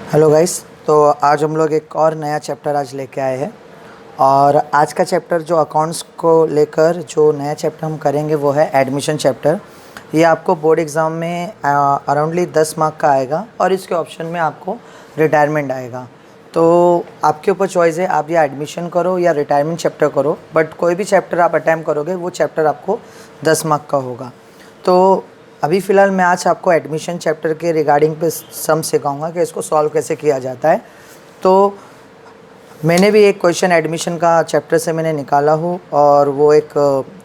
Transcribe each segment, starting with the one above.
Hello guys. तो आज हम लोग एक और नया चैप्टर आज लेके आए हैं। और आज का चैप्टर जो अकाउंट्स को लेकर जो नया चैप्टर हम करेंगे वो है एडमिशन चैप्टर। ये आपको बोर्ड एग्ज़ाम में अराउंडली 10 मार्क का आएगा और इसके ऑप्शन में आपको रिटायरमेंट आएगा। तो आपके ऊपर चॉइस है, आप या एडमिशन करो या रिटायरमेंट चैप्टर करो, बट कोई भी चैप्टर आप अटैम्प्ट करोगे वो चैप्टर आपको 10 मार्क का होगा। तो अभी फ़िलहाल मैं आज आपको एडमिशन चैप्टर के रिगार्डिंग पे सम सिखाऊंगा कि इसको सॉल्व कैसे किया जाता है। तो मैंने भी एक क्वेश्चन एडमिशन का चैप्टर से मैंने निकाला हूँ और वो एक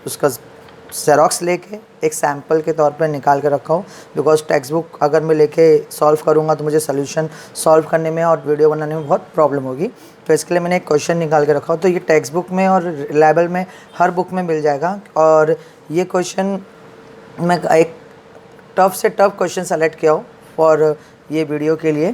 उसका ज़ेरॉक्स लेके एक सैम्पल के तौर पर निकाल के रखा हूँ। बिकॉज टेक्स्ट बुक अगर मैं लेके सॉल्व करूँगा तो मुझे सोल्यूशन सॉल्व करने में और वीडियो बनाने में बहुत प्रॉब्लम होगी। तो इसके लिए मैंने एक क्वेश्चन निकाल के रखा हूँ। तो ये टेक्स्ट बुक में और रिलायबल में हर बुक में मिल जाएगा। और ये क्वेश्चन मैं एक टफ़ से टफ़ क्वेश्चन सेलेक्ट किया हो फॉर ये वीडियो के लिए।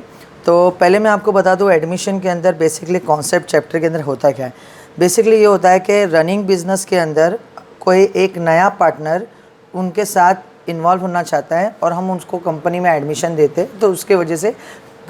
तो पहले मैं आपको बता दूं एडमिशन के अंदर बेसिकली कॉन्सेप्ट चैप्टर के अंदर होता क्या है। बेसिकली ये होता है कि रनिंग बिजनेस के अंदर कोई एक नया पार्टनर उनके साथ इन्वॉल्व होना चाहता है और हम उसको कंपनी में एडमिशन देते हैं, तो उसके वजह से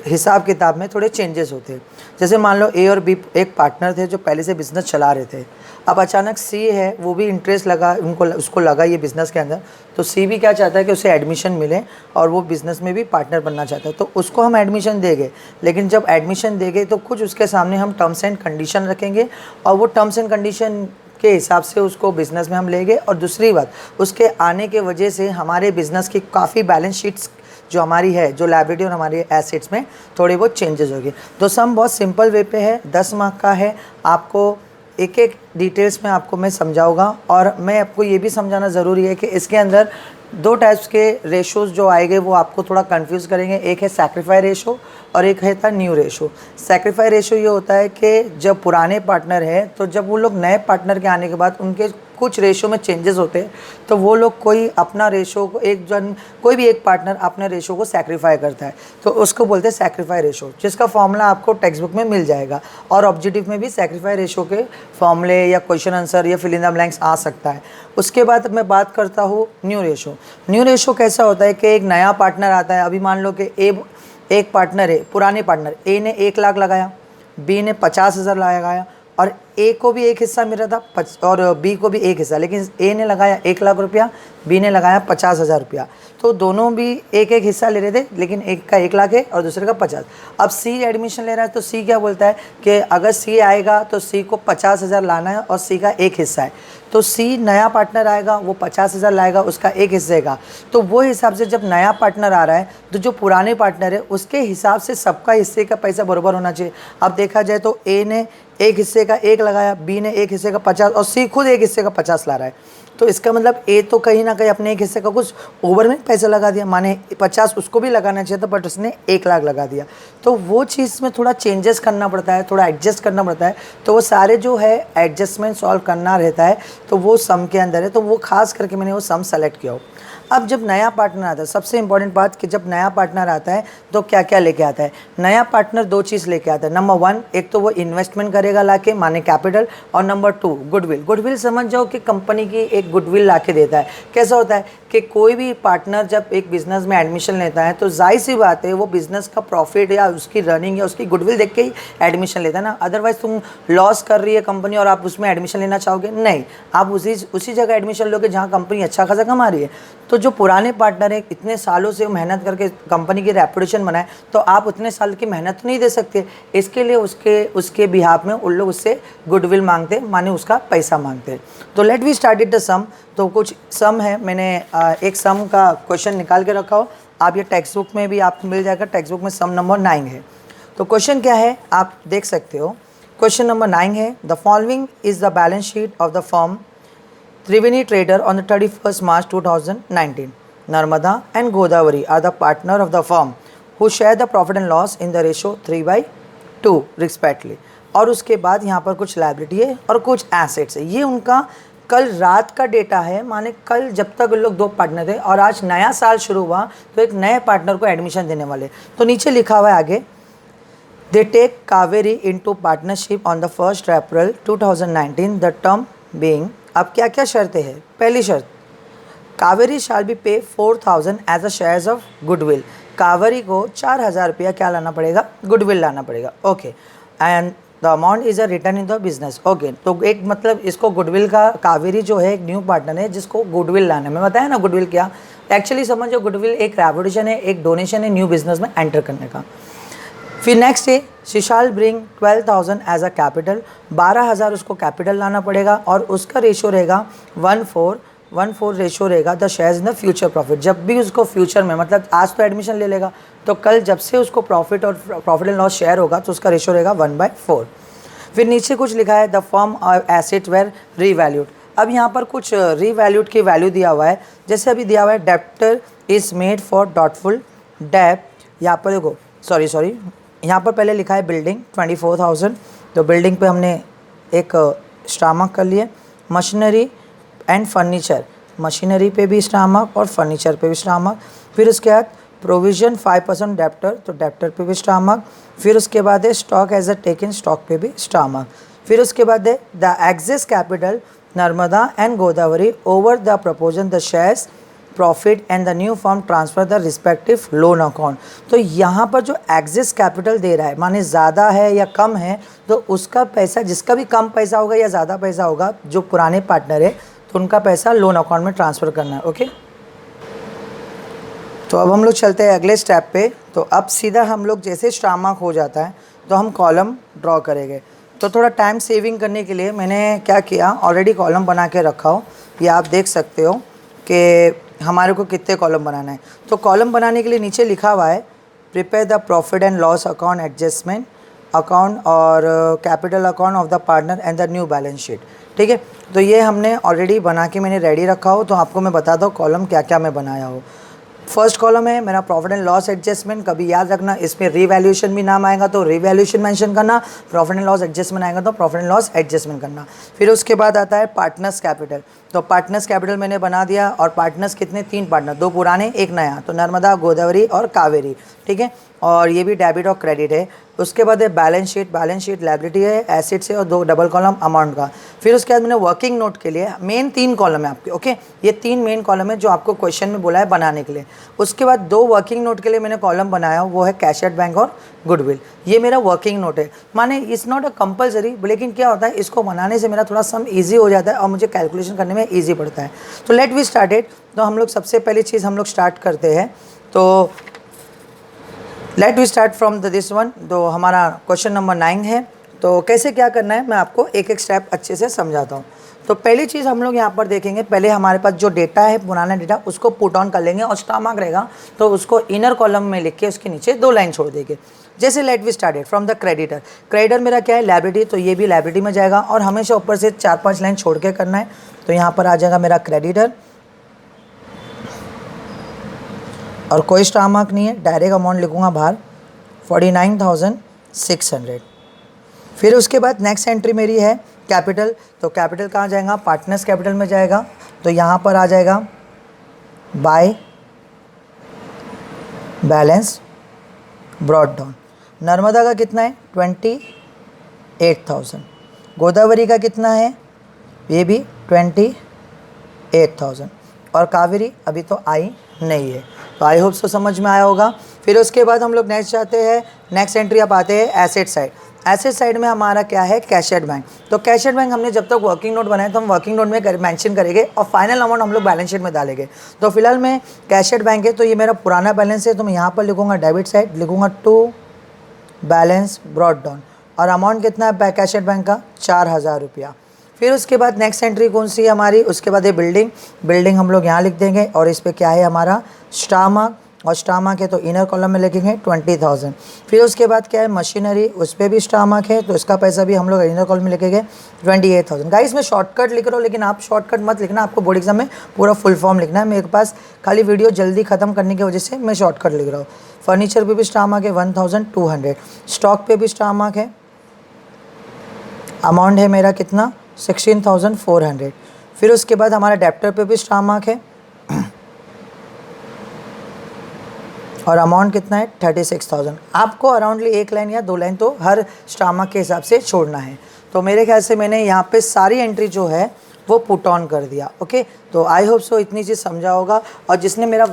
हिसाब किताब में थोड़े चेंजेस होते हैं। जैसे मान लो ए और बी एक पार्टनर थे जो पहले से बिज़नेस चला रहे थे। अब अचानक सी है, वो भी इंटरेस्ट लगा उसको लगा ये बिज़नेस के अंदर। तो सी भी क्या चाहता है कि उसे एडमिशन मिले और वो बिज़नेस में भी पार्टनर बनना चाहता है। तो उसको हम एडमिशन देंगे, लेकिन जब एडमिशन देंगे तो कुछ उसके सामने हम टर्म्स एंड कंडीशन रखेंगे और वो टर्म्स एंड कंडीशन के हिसाब से उसको बिज़नेस में हम लेंगे। और दूसरी बात, उसके आने के वजह से हमारे बिज़नेस की काफ़ी बैलेंस शीट्स जो हमारी है, जो लायबिलिटी और हमारे एसेट्स में थोड़ी बहुत चेंजेस होगी। तो सम बहुत सिंपल वे पे है, 10 मार्क का है। आपको एक एक डिटेल्स में आपको मैं समझाऊंगा और मैं आपको ये भी समझाना ज़रूरी है कि इसके अंदर दो टाइप्स के रेशोज़ जो आएंगे वो आपको थोड़ा कंफ्यूज करेंगे। एक है सैक्रिफाई रेशो और एक है था न्यू रेशो। सैक्रिफाई रेशो ये होता है कि जब पुराने पार्टनर हैं तो जब वो लोग नए पार्टनर के आने के बाद उनके कुछ रेशो में चेंजेस होते हैं, तो वो लोग कोई अपना रेशो को कोई भी एक पार्टनर अपने रेशो को सैक्रिफाई करता है, तो उसको बोलते हैं सैक्रिफाई रेशो, जिसका फॉर्मूला आपको टेक्स्ट बुक में मिल जाएगा। और ऑब्जेक्टिव में भी सैक्रिफाई रेशो के फॉर्मूले या क्वेश्चन आंसर या फिल इन द ब्लैंक्स आ सकता है। उसके बाद मैं बात करता हूँ न्यू रेशो। न्यू रेशो कैसा होता है कि एक नया पार्टनर आता है। अभी मान लो कि एक पार्टनर है, पुराने पार्टनर ए ने 1 लाख लगाया, बी ने 50,000 लगाया और ए को भी एक हिस्सा मिला था और बी को भी एक हिस्सा, लेकिन ए ने लगाया 1 लाख रुपया, बी ने लगाया 50,000 रुपया। तो दोनों भी एक एक हिस्सा ले रहे थे, लेकिन एक का 1 लाख है और दूसरे का 50। अब सी एडमिशन ले रहा है तो सी क्या बोलता है कि अगर सी आएगा तो सी को 50,000 लाना है और सी का एक हिस्सा है। तो सी नया पार्टनर आएगा, वो 50,000 लाएगा, उसका एक हिस्से का। तो वो हिसाब से जब नया पार्टनर आ रहा है तो जो पुराने पार्टनर है उसके हिसाब से सबका हिस्से का पैसा बराबर होना चाहिए। अब देखा जाए तो ए ने एक हिस्से का 1 लगाया, बी ने एक हिस्से का 50 और सी खुद एक हिस्से का 50 ला रहा है। तो इसका मतलब ए तो कहीं ना कहीं अपने एक हिस्से का कुछ ओवर में पैसा लगा दिया, माने 50 उसको भी लगाना चाहिए था बट उसने 1 लाख लगा दिया। तो वो चीज़ में थोड़ा चेंजेस करना पड़ता है, थोड़ा एडजस्ट करना पड़ता है। तो वो सारे जो है एडजस्टमेंट सॉल्व करना रहता है, तो वो सम के अंदर है। तो वो खास करके मैंने वो सम सेलेक्ट किया हो। अब जब नया पार्टनर आता है, सबसे इंपॉर्टेंट बात कि जब नया पार्टनर आता है तो क्या क्या लेके आता है। नया पार्टनर 2 चीज़ लेके आता है। नंबर 1, एक तो वो इन्वेस्टमेंट करेगा लाके, माने कैपिटल। और नंबर 2 गुडविल। गुडविल समझ जाओ कि कंपनी की एक गुडविल लाके देता है। कैसा होता है कि कोई भी पार्टनर जब एक बिज़नेस में एडमिशन लेता है तो जाहिर सी बात है वो बिज़नेस का प्रॉफिट या उसकी रनिंग या उसकी गुडविल देख के ही एडमिशन लेता है ना। अदरवाइज़ तुम लॉस कर रही है कंपनी और आप उसमें एडमिशन लेना चाहोगे? नहीं, आप उसी जगह एडमिशन लोगे जहाँ कंपनी अच्छा खासा कमा रही है। तो जो पुराने पार्टनर है, इतने सालों से मेहनत करके कंपनी की रेपुटेशन बनाए, तो आप उतने साल की मेहनत नहीं दे सकते। इसके लिए उसके बिहाफ में उन लोग उससे गुडविल मांगते, माने उसका पैसा मांगते। तो let we start it the sum. तो कुछ सम है, मैंने एक सम का क्वेश्चन निकाल के रखा हो। आप ये टेक्स्ट बुक में भी आपको मिल जाएगा। टेक्स्ट बुक में सम नंबर 9 है। तो क्वेश्चन क्या है आप देख सकते हो। क्वेश्चन नंबर 9 है, the following is the balance sheet of the firm Triveni Trader on the 31st March 2019. Narmada and Godavari are the partner of the firm who share the profit and loss in the ratio 3/2 respectively. और उसके बाद यहाँ पर कुछ liability है और कुछ assets है। ये उनका कल रात का डेटा है, माने कल जब तक लोग 2 पार्टनर थे और आज नया साल शुरू हुआ तो एक नए पार्टनर को एडमिशन देने वाले। तो नीचे लिखा हुआ है आगे, they take Kaveri into partnership on the 1st April 2019, the term being. अब क्या क्या शर्तें हैं। पहली शर्त, कावेरी शाल be pay 4,000 as a shares of goodwill. Kaveri को 4,000 रुपया क्या लाना पड़ेगा, गुडविल लाना पड़ेगा। Okay, and the amount is a return in the business. Okay, तो एक मतलब इसको गुडविल का, कावेरी जो है एक न्यू पार्टनर है जिसको गुडविल लाना है। मैं बताया ना गुडविल क्या, एक्चुअली समझो गुडविल एक रेवोल्यूशन है, एक डोनेशन है न्यू बिजनेस में एंटर करने का। फिर नेक्स्ट है she shall bring 12,000 as a capital, 12,000 उसको कैपिटल लाना पड़ेगा और उसका रेशो रहेगा 1:4 रेशो रहेगा the shares in the future profit. जब भी उसको फ्यूचर में, मतलब आज तो एडमिशन ले लेगा तो कल जब से उसको प्रॉफिट और प्रॉफिट एंड लॉस शेयर होगा तो उसका रेशो रहेगा 1/4। फिर नीचे कुछ लिखा है द फर्म और एसेट वेर रीवैल्यूड। अब यहाँ पर कुछ रीवैल्यूड की वैल्यू दिया हुआ है, जैसे अभी दिया हुआ है debtor is made for doubtful debt. यहाँ पर देखो, सॉरी यहाँ पर पहले लिखा है बिल्डिंग 24,000, तो बिल्डिंग पे हमने एक स्टामक कर लिए। मशीनरी एंड फर्नीचर, मशीनरी पे भी स्टामक और फर्नीचर पे भी स्टामक। फिर उसके बाद प्रोविज़न 5% डेप्टर, तो डेप्टर पे भी स्टामक। फिर उसके बाद है stock as a taken, stock पे भी स्टामक। फिर उसके बाद है the excess capital Narmada and Godavari over the proportion the shares profit and the new firm transfer the respective loan account. तो यहाँ पर जो एक्सिस कैपिटल दे रहा है माने ज़्यादा है या कम है, तो उसका पैसा, जिसका भी कम पैसा होगा या ज़्यादा पैसा होगा, जो पुराने पार्टनर है तो उनका पैसा लोन अकाउंट में ट्रांसफ़र करना है। ओके, तो अब हम लोग चलते हैं अगले स्टेप पे। तो अब सीधा हम लोग जैसे स्टामक हो जाता है तो हम कॉलम ड्रॉ करेंगे। तो थोड़ा टाइम सेविंग करने के लिए मैंने क्या किया, ऑलरेडी कॉलम बना के रखा हो, ये आप देख सकते हो कि हमारे को कितने कॉलम बनाना है। तो कॉलम बनाने के लिए नीचे लिखा हुआ है prepare the profit and loss account, adjustment account और capital account of the partner and the new balance sheet. ठीक है, तो ये हमने ऑलरेडी बना के मैंने रेडी रखा हो। तो आपको मैं बता दूँ कॉलम क्या क्या मैं बनाया हो। फर्स्ट कॉलम है मेरा प्रॉफिट एंड लॉस एडजस्टमेंट, कभी याद रखना इसमें रीवैल्यूएशन भी नाम आएगा तो रीवैल्यूएशन मेंशन करना, प्रॉफिट एंड लॉस एडजस्टमेंट आएगा तो प्रॉफिट एंड लॉस एडजस्टमेंट करना। फिर उसके बाद आता है पार्टनर्स कैपिटल, तो पार्टनर्स कैपिटल मैंने बना दिया। और पार्टनर्स कितने, 3 पार्टनर, 2 पुराने 1 नया, तो नर्मदा, गोदावरी और कावेरी। ठीक है, और ये भी डेबिट और क्रेडिट है। उसके बाद है balance sheet, balance sheet liability है, एसेट्स है और 2 डबल कॉलम अमाउंट का। फिर उसके बाद मैंने वर्किंग नोट के लिए मेन 3 कॉलम है आपके। ओके, ये 3 मेन कॉलम है जो आपको क्वेश्चन में बोला है बनाने के लिए। उसके बाद 2 वर्किंग नोट के लिए मैंने कॉलम बनाया, वो है कैश एट बैंक और गुडविल। ये मेरा वर्किंग नोट है, माने इट्स नॉट अ कंपलसरी, लेकिन क्या होता है इसको बनाने से मेरा थोड़ा सम ईजी हो जाता है और मुझे कैलकुलेशन करने में ईजी पड़ता है। तो लेट वी स्टार्टेड। तो हम लोग सबसे पहली चीज़ हम लोग स्टार्ट करते हैं। तो let we start from this one. तो हमारा क्वेश्चन नंबर 9 है। तो कैसे क्या करना है मैं आपको एक एक स्टेप अच्छे से समझाता हूँ। तो पहली चीज़ हम लोग यहाँ पर देखेंगे, पहले हमारे पास जो डेटा है पुराना डेटा उसको पुट ऑन कर लेंगे और स्टामक रहेगा तो उसको इनर कॉलम में लिख के उसके नीचे 2 लाइन छोड़ देंगे। जैसे let we started from the creditor, creditor मेरा क्या है लायबिलिटी, तो ये भी लायबिलिटी में जाएगा और हमेशा ऊपर से 4-5 लाइन छोड़ के करना है। तो यहाँ पर आ जाएगा मेरा क्रेडिटर और कोई स्टामक नहीं है, डायरेक्ट अमाउंट लिखूँगा बाहर 49,600। फिर उसके बाद नेक्स्ट एंट्री मेरी है कैपिटल, तो कैपिटल कहाँ जाएगा, पार्टनर्स कैपिटल में जाएगा। तो यहाँ पर आ जाएगा by balance brought down. Narmada का कितना है 28,000, गोदावरी का कितना है ये भी 28,000 और कावेरी अभी तो आई नहीं है। तो आई होप सो समझ में आया होगा। फिर उसके बाद हम लोग नेक्स्ट जाते हैं, नेक्स्ट एंट्री आप आते हैं एसेट साइड। एसेट साइड में हमारा क्या है कैश एट बैंक। तो कैश एट बैंक हमने जब तक वर्किंग नोट बनाए तो हम वर्किंग नोट में मेंशन करेंगे और फाइनल अमाउंट हम लोग बैलेंस शीट में डालेंगे। तो फिलहाल में कैश एट बैंक है तो ये मेरा पुराना बैलेंस है, तो मैं यहाँ पर लिखूँगा डेबिट साइड, लिखूँगा टू बैलेंस ब्रॉट डाउन और अमाउंट कितना है कैश एट बैंक का 4,000 रुपया। फिर उसके बाद नेक्स्ट एंट्री कौन सी है हमारी, उसके बाद ये बिल्डिंग, बिल्डिंग हम लोग यहाँ लिख देंगे और इस पर क्या है हमारा स्टामक, और स्टामक है तो इनर कॉलम में लिखेंगे 20,000। फिर उसके बाद क्या है मशीनरी, उस पर भी स्टामक है तो इसका पैसा भी हम लोग इनर कॉलम में लिखेंगे 28,000। गाइस मैं शॉर्टकट लिख रहा हूँ लेकिन आप शॉर्टकट मत लिखना, आपको बोर्ड एग्जाम में पूरा फुल फॉर्म लिखना है। मेरे पास खाली वीडियो जल्दी ख़त्म करने की वजह से मैं शॉर्टकट लिख रहा हूँ। फर्नीचर पे भी स्टामक है 1,200, स्टॉक पे भी स्टामक है, अमाउंट है मेरा कितना 16,400। फिर उसके बाद हमारा डेप्टर पे भी स्टामक है और अमाउंट कितना है 36,000। आपको अराउंडली 1 लाइन या 2 लाइन तो हर स्टामक के हिसाब से छोड़ना है। तो मेरे ख्याल से मैंने यहाँ पे सारी एंट्री जो है वो पुट ऑन कर दिया। ओके, तो आई होप सो इतनी चीज़ समझा होगा। और जिसने मेरा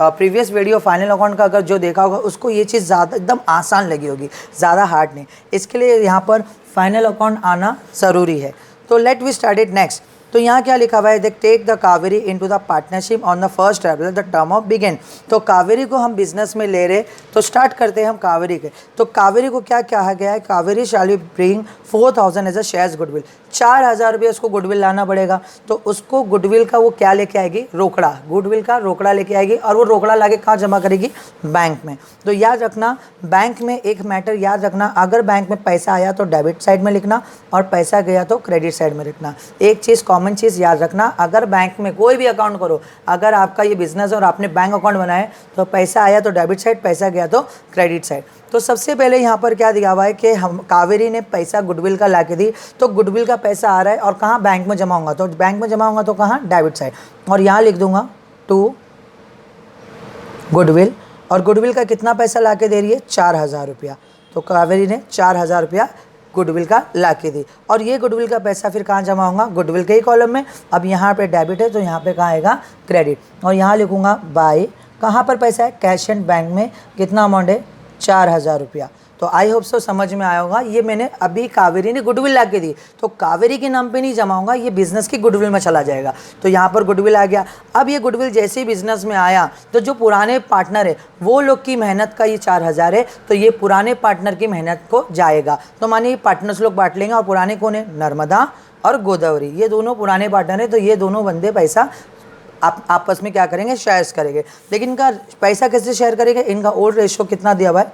प्रीवियस वीडियो फाइनल अकाउंट का अगर जो देखा होगा उसको ये चीज़ ज़्यादा एकदम आसान लगी होगी, ज़्यादा हार्ड नहीं। इसके लिए यहाँ पर फाइनल अकाउंट आना ज़रूरी है। तो let we start it next. तो यहाँ क्या लिखा हुआ है, देख, take the Kaveri into the partnership on the first traveller the term of begin. तो कावेरी को हम बिजनेस में ले रहे, तो स्टार्ट करते हैं हम कावेरी के। तो कावेरी को क्या कहा गया है, Kaveri shall be bring 4000 as a shares goodwill. 4000 रुपये उसको गुडविल लाना पड़ेगा। तो उसको गुडविल का वो क्या लेके आएगी, रोकड़ा, गुडविल का रोकड़ा लेके आएगी। और वो रोकड़ा लाके कहाँ जमा करेगी, बैंक में। तो याद रखना, बैंक में एक मैटर याद रखना, अगर बैंक में पैसा आया तो डेबिट साइड में लिखना और पैसा गया तो क्रेडिट साइड में लिखना। एक चीज़ कॉमन चीज़ याद रखना, अगर बैंक में कोई भी अकाउंट करो, अगर आपका ये बिजनेस और आपने बैंक अकाउंट बनाए तो पैसा आया तो डेबिट साइड, पैसा गया तो क्रेडिट साइड। तो सबसे पहले यहाँ पर क्या दिया हुआ है कि हम कावेरी ने पैसा गुडविल का लाके दी, तो गुडविल का पैसा आ रहा है और कहाँ, बैंक में जमा होगा। तो बैंक में जमा होगा तो कहाँ, डेबिट साइड। और यहाँ लिख दूंगा टू गुडविल। और गुडविल का कितना पैसा लाके दे रही है, 4000 रुपया। तो कावेरी ने 4000 रुपया गुडविल का लाके दी। और ये गुडविल का पैसा फिर कहाँ जमा होगा, गुडविल के ही कॉलम में। अब यहाँ पे डेबिट है तो यहाँ पे कहाँ आएगा, क्रेडिट। और यहाँ लिखूँगा बाय, कहाँ पर पैसा है, कैश एंड बैंक में। कितना अमाउंट है, 4000 रुपया। तो आई होप सो समझ में आया होगा। ये मैंने अभी कावेरी ने गुडविल ला के दी, तो कावेरी के नाम पे नहीं जमा होगा, ये बिजनेस की गुडविल में चला जाएगा। तो यहाँ पर गुडविल आ गया। अब ये गुडविल जैसे ही बिजनेस में आया तो जो पुराने पार्टनर है वो लोग की मेहनत का ये 4000 है, तो ये पुराने पार्टनर की मेहनत को जाएगा। तो मानिए पार्टनर्स लोग बांट लेंगे। और पुराने कौन है, नर्मदा और गोदावरी, ये दोनों पुराने पार्टनर है। तो ये दोनों बंदे पैसा आप आपस में क्या करेंगे, शेयर्स करेंगे। लेकिन इनका पैसा कैसे शेयर करेंगे, इनका ओल्ड रेशो कितना दिया हुआ है,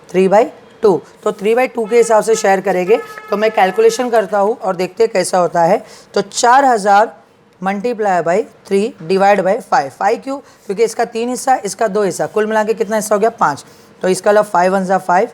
3/2। तो 3/2 के हिसाब से शेयर करेंगे। तो मैं कैलकुलेशन करता हूँ और देखते हैं कैसा होता है। तो 4000 मल्टीप्लाई बाई 3 डिवाइड बाई 5। 5 क्यों, क्योंकि इसका 3 हिस्सा, इसका 2 हिस्सा, कुल मिला के कितना हिस्सा हो गया, 5। तो इसका लब 5 1 5,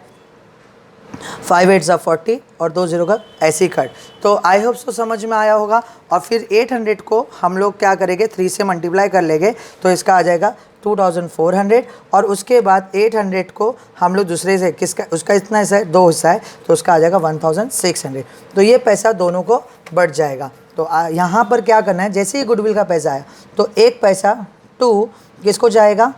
5 8 40 और 2 0 का ऐसे ही कट। तो आई होप सो समझ में आया होगा। और फिर 800 को हम लोग क्या करेंगे, 3 से मल्टीप्लाई कर लेंगे तो इसका आ जाएगा 2400। और उसके बाद 800 को हम लोग दूसरे से, किसका, उसका इतना हिस्सा है, 2 हिस्सा है, तो उसका आ जाएगा 1600। तो ये पैसा दोनों को बढ़ जाएगा। तो यहाँ पर क्या करना है, जैसे ही गुडविल का पैसा आया तो एक पैसा 2 किसको जाएगा,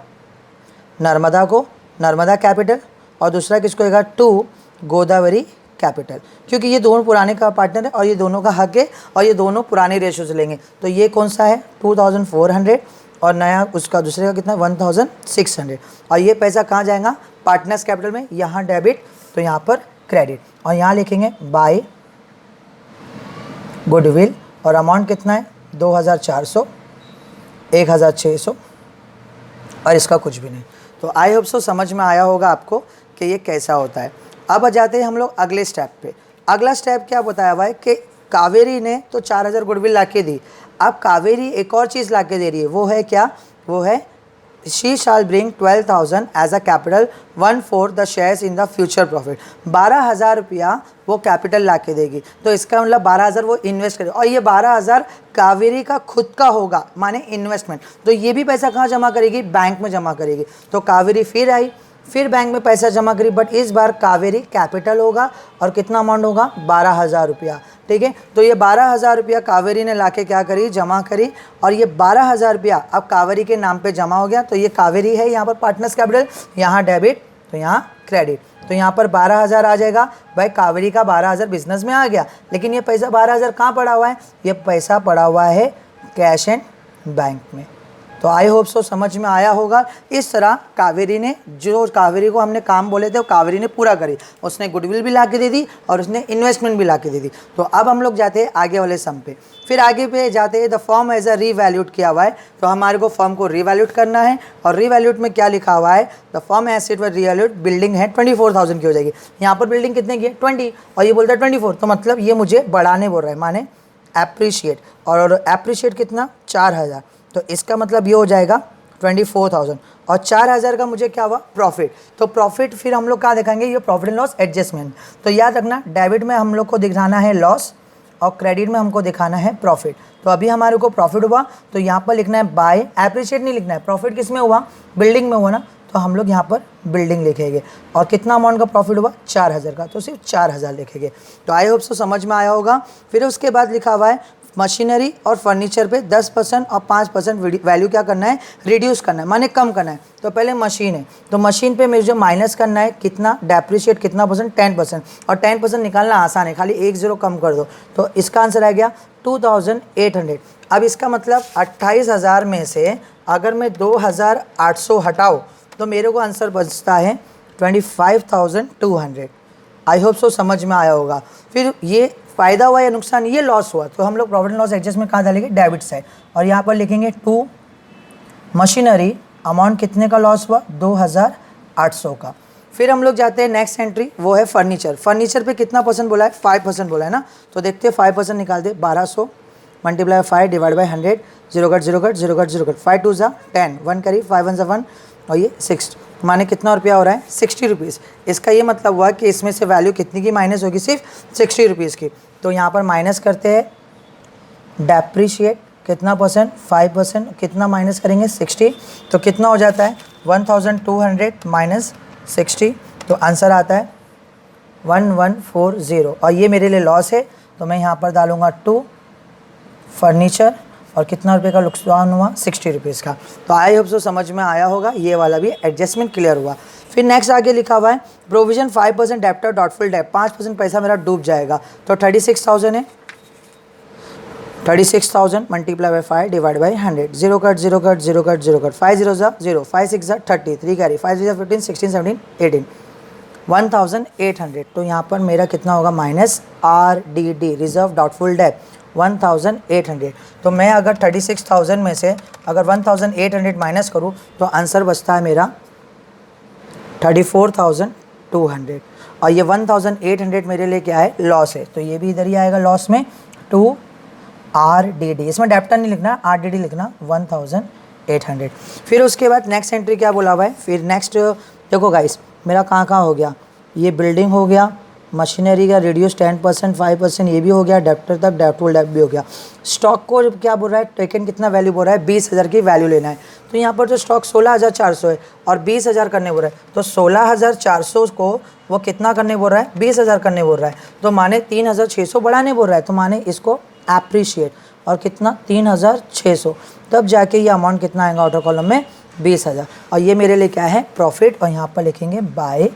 नर्मदा को, नर्मदा कैपिटल। और दूसरा किसको आएगा, 2 गोदावरी कैपिटल, क्योंकि ये दोनों पुराने का पार्टनर है और ये दोनों का हक है और ये दोनों पुराने रेशो से लेंगे। तो ये कौन सा है, 2400 और नया उसका दूसरे का कितना, 1600। और ये पैसा कहाँ जाएगा, पार्टनर्स कैपिटल में। यहाँ डेबिट तो यहाँ पर क्रेडिट। और यहाँ लिखेंगे बाय गुडविल। और अमाउंट कितना है, 2400, 1600 और इसका कुछ भी नहीं। तो आई होप सो समझ में आया होगा आपको कि ये कैसा होता है। अब आ जाते हैं हम लोग अगले स्टेप पे। अगला स्टेप क्या बताया हुआ है कि कावेरी ने तो 4000 गुडविल ला के दी। अब कावेरी एक और चीज़ ला के दे रही है, वो है क्या, वो है she shall bring 12,000 as a capital, 1/4 the shares in the future profit. 12,000 रुपया वो कैपिटल ला के देगी। तो इसका मतलब 12,000 वो इन्वेस्ट करेगी और ये 12,000 कावेरी का खुद का होगा, माने इन्वेस्टमेंट। तो ये भी पैसा कहाँ जमा करेगी, बैंक में जमा करेगी। तो कावेरी फिर आई, फिर बैंक में पैसा जमा करी, बट इस बार कावेरी कैपिटल होगा और कितना अमाउंट होगा, 12,000 रुपया। ठीक है, तो ये 12,000 रुपया कावेरी ने लाके क्या करी, जमा करी। और ये 12,000 रुपया अब कावेरी के नाम पे जमा हो गया। तो ये कावेरी है यहाँ पर पार्टनर्स कैपिटल, यहाँ डेबिट तो यहाँ क्रेडिट। तो यहाँ पर 12,000 आ जाएगा। भाई कावेरी का 12,000 बिजनेस में आ गया, लेकिन ये पैसा 12,000 कहाँ पड़ा हुआ है, ये पैसा पड़ा हुआ है कैश एंड बैंक में। तो आई होप सो समझ में आया होगा। इस तरह कावेरी ने, जो कावेरी को हमने काम बोले थे वो कावेरी ने पूरा करी। उसने गुडविल भी ला के दे दी और उसने इन्वेस्टमेंट भी ला के दे दी। तो अब हम लोग जाते हैं आगे वाले सम पे। फिर आगे पे जाते हैं, the firm as a re-evaluate किया हुआ है। तो हमारे को फर्म को रीवैल्यूट करना है। और रीवैल्यूट में क्या लिखा हुआ है, द फर्म एसेट व रीवैल्यूट, बिल्डिंग है 24,000 की हो जाएगी। यहाँ पर बिल्डिंग कितने की है, 20, और ये बोलता है 24। तो मतलब ये मुझे बढ़ाने बोल रहा है, माने एप्रिशिएट। और एप्रिशिएट कितना, 4,000। तो इसका मतलब ये हो जाएगा 24,000। और 4,000 का मुझे क्या हुआ, प्रॉफिट। तो प्रॉफिट फिर हम लोग क्या दिखाएंगे, ये प्रॉफिट एंड लॉस एडजस्टमेंट। तो याद रखना, डेबिट में हम लोग को दिखाना है लॉस और क्रेडिट में हमको दिखाना है प्रॉफिट। तो अभी हमारे को प्रॉफिट हुआ तो यहाँ पर लिखना है बाय, एप्रिशिएट नहीं लिखना है। प्रॉफिट किस में हुआ, बिल्डिंग में हुआ ना, तो हम लोग यहाँ पर बिल्डिंग लिखेंगे। और कितना अमाउंट का प्रॉफिट हुआ, 4,000 का, तो सिर्फ 4,000 लिखेंगे। तो आई होप सो समझ में आया होगा। फिर उसके बाद लिखा हुआ है मशीनरी और फर्नीचर पे 10% और 5% वैल्यू क्या करना है, रिड्यूस करना है, माने कम करना है। तो पहले मशीन है, तो मशीन पे मुझे माइनस करना है कितना, डेप्रिशिएट कितना परसेंट, 10%, और 10% निकालना आसान है, खाली 1 0 कम कर दो। तो इसका आंसर आ गया 2800। अब इसका मतलब 28,000 में से अगर मैं 2,800 हटाऊँ तो मेरे को आंसर बचता है 25,200। आई होप सो समझ में आया होगा। फिर ये फ़ायदा हुआ या नुकसान, ये लॉस हुआ, तो हम लोग प्रॉफिट एंड लॉस एडजस्टमेंट कहाँ डालेंगे, डेबिट साइड, और यहाँ पर लिखेंगे 2 मशीनरी, अमाउंट कितने का लॉस हुआ, 2,800 का। फिर हम लोग जाते हैं नेक्स्ट एंट्री, वो है फर्नीचर। फर्नीचर पे कितना परसेंट बोला है, 5% बोला है ना, तो देखते हैं 5% निकाल दे, 1200 multiply 5 divide by 100, 0 cut 0 cut 0 cut 0 cut, 5 2 ज़ा 10, 1 करी 5 1 ज़ा 1, और ये 6, माने कितना रुपया हो रहा है, 60 रुपीज़। इसका ये मतलब हुआ कि इसमें से वैल्यू कितनी की माइनस होगी, सिर्फ 60 रुपीज़ की। तो यहाँ पर माइनस करते हैं, डेप्रिशिएट कितना परसेंट, 5%, कितना माइनस करेंगे, 60, तो कितना हो जाता है 1200 माइनस 60, तो आंसर आता है 1140। और ये मेरे लिए लॉस है, तो मैं यहाँ पर डालूँगा 2 फर्नीचर, और कितना रुपए का नुकसान हुआ, 60 रुपीज़ का। तो आई होप सो समझ में आया होगा, ये वाला भी एडजस्टमेंट क्लियर हुआ। फिर नेक्स्ट आगे लिखा हुआ है प्रोविजन 5% डेप्टर डॉटफुल डेप, 5% पैसा मेरा डूब जाएगा, तो 36,000 है, 36,000 multiply by 5 divide by 100, 0 cut 0 cut 0 cut 0 cut, 5 0 ज़ा 0, 5 6 ज़ा 30, 3 कैरी 5 3 ज़ा 15, 16 17 18, 1800। तो यहाँ पर मेरा कितना होगा, minus RDD reserve doubtful debt 1800। तो मैं अगर 36,000 में से अगर 1800 माइनस करूँ तो आंसर बचता है मेरा 34,200, और ये 1800 मेरे लिए क्या है, लॉस है, तो ये भी इधर ही आएगा लॉस में, 2 RDD, इसमें डेप्टर नहीं लिखना, RDD लिखना 1800। फिर उसके बाद नेक्स्ट एंट्री क्या बोला हुआ है, फिर नेक्स्ट देखो गाइस मेरा कहाँ कहाँ हो गया, ये बिल्डिंग हो गया, मशीनरी का रिड्यूस 10%, 5% ये भी हो गया, डेप्टर तक डेप्टफुल डेप भी हो गया। स्टॉक को क्या बोल रहा है, टेकन कितना वैल्यू बोल रहा है, 20,000 की वैल्यू लेना है, तो यहाँ पर जो स्टॉक 16,400 है और 20,000 करने बोल रहा है, तो 16,400 को वो कितना करने बोल रहा है, 20,000 करने बोल रहा है, तो माने 3,600 बढ़ाने बोल रहा है, तो माने इसको एप्रिशिएट, और कितना 3,600, तब जाके ये अमाउंट कितना आएगा आउटर कॉलम में, 20,000। और ये मेरे लिए क्या है, प्रॉफिट, और यहाँ पर लिखेंगे बाय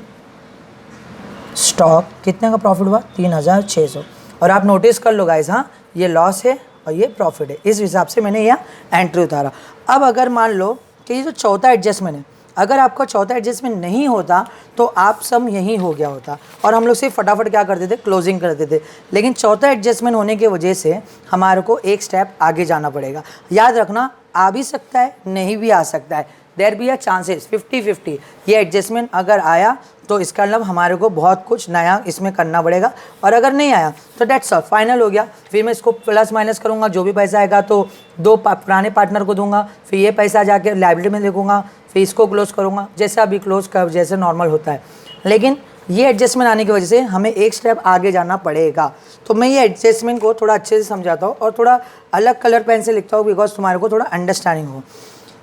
स्टॉक, कितने का प्रॉफिट हुआ, 3,600। और आप नोटिस कर लो गाइस, हाँ ये लॉस है और ये प्रॉफिट है, इस हिसाब से मैंने यह एंट्री उतारा। अब अगर मान लो कि ये जो चौथा एडजस्टमेंट है, अगर आपका चौथा एडजस्टमेंट नहीं होता तो आप सब यहीं हो गया होता, और हम लोग सिर्फ फटाफट क्या करते थे, क्लोजिंग करते थे। लेकिन चौथा एडजस्टमेंट होने की वजह से हमारे को एक स्टेप आगे जाना पड़ेगा। याद रखना, आ भी सकता है, नहीं भी आ सकता है, देयर बी अ चांसेस 50-50। ये एडजस्टमेंट अगर आया तो इसका मतलब हमारे को बहुत कुछ नया इसमें करना पड़ेगा, और अगर नहीं आया तो डेट्स ऑल, फाइनल हो गया। फिर मैं इसको प्लस माइनस करूँगा, जो भी पैसा आएगा तो 2 पुराने पार्टनर को दूंगा, फिर ये पैसा जाके लाइब्रेरी में देखूँगा, फिर इसको क्लोज करूँगा, जैसे अभी क्लोज कर जैसे नॉर्मल होता है। लेकिन ये एडजस्टमेंट आने की वजह से हमें एक स्टेप आगे जाना पड़ेगा। तो मैं ये एडजस्टमेंट को थोड़ा अच्छे से समझाता हूँ और थोड़ा अलग कलर पेन से लिखता हूँ, बिकॉज तुम्हारे को थोड़ा अंडरस्टैंडिंग हो।